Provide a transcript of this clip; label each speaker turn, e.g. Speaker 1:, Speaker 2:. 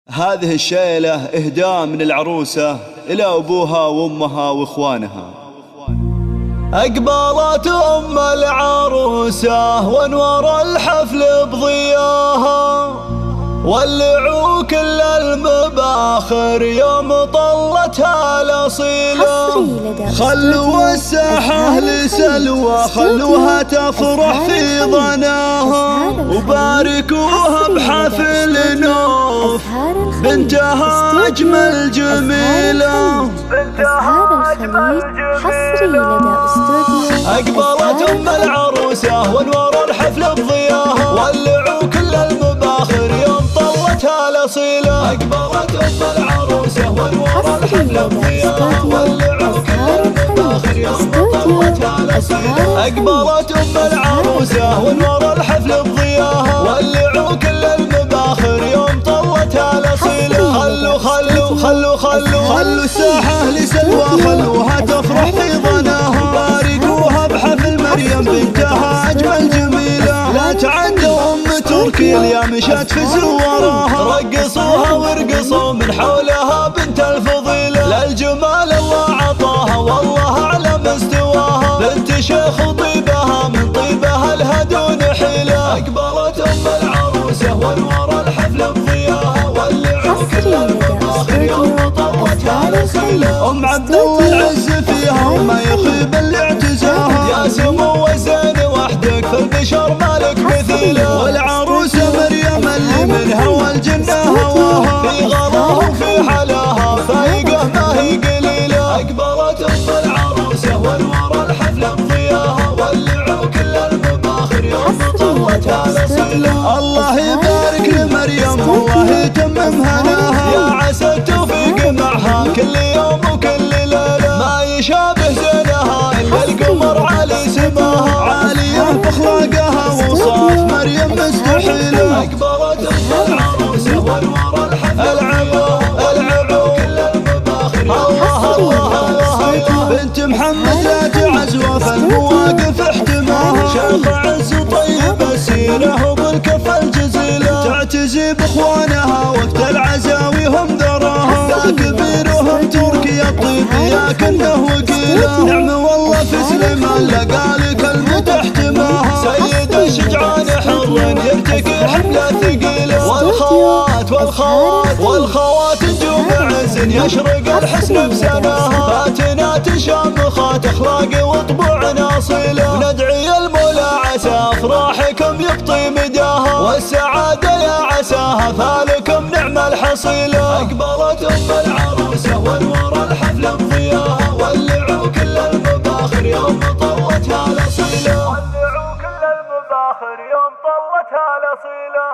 Speaker 1: هذه الشيلة إهداء من العروسة إلى أبوها وأمها وإخوانها.
Speaker 2: أقبلت أم العروسة وانور الحفل بضياها، ولعوا كل المباخر يوم طلتها الأصيلة. خلوا الساحة لسلوى، خلوها تفرح في ضناها، وباركوها بحفل نوف بنتها أجمل جميلة. أقبلت أم العروسة وانور الحفل بضياها، ولعوا كل المباخر يوم طلتها الأصيلة. أقبلت أم العروسة وانور الحفل بضياها، ولعوا كل المباخر يوم طلتها الأصيلة. أقبلت أم العروسة وانور الحفل بضياها، ولعوا كل المباخر يوم طلتها الأصيلة. خلوا الساحة لسلوى، خلوها تفرح في ضناها، باركوها بحفل مريم بنتها أجمل جميلة. لا تعدوا أم تركي اليا مشت في زوراها، رقصوها وارقصوا من حولها بنت الفضيلة. للجمال الله عطاها والله أعلى مستواها، بنت شيخ طيبها من طيبها لها دون حيلة. أقبلت أم العروسة وانور الحفل بضياها، ولعوا كل المباخر يوم طلتها الأصيلة. أم عبد الله العز فيها وما يخيب اللي اعتزاها، يا سمو وزين وحدك في البشر مالك مثيله. والعروسة مريم اللي من هوى الجنة هواها، في غلاها وفي حلاها فايقة ما هي قليلة. أقبلت أم العروسة وانور الحفل بضياها، ولعوا كل المباخر يوم طلتها الأصيلة. الله يبارك لمريم والله يتمم هناها، يا عسى التوفيق معها كل يوم وكل ليلة. ما يشابه زينها إلا القمر علي سماها، عالية بأخلاقها وصاف مريم مستحيلة. أقبلت أم العروسة وانور الحفل العبوا كل المباخر الله. بنت محمد لا تعزوى فالمواقف احتماها، شيخ عز طيب السيرة وبالكف الجزيلة. تعتزي بإخوانها وقت العزاوي هم ذراها، ذا كبيرهم تركي الطيب ياكنه وكيله. نعم والله في سليمان لقى لك المدح تماها، سيد الشجعان حر يرتقي حملة ثقيلة. والخوات نجوم عز يشرق الحسن بسناها، فاتنات شامخات اخلاق وطبوعنا اصيله. ندعي المولى عسى افراحكم يقطي مداها، والسعاده يا عساها فالكم نعم الحصيله. اقبلت ام العروسه وانور الحفل بضياها، ولعوا كل المباخر يوم طلتها الاصيله. ولعوا كل المباخر يوم طلتها الاصيله.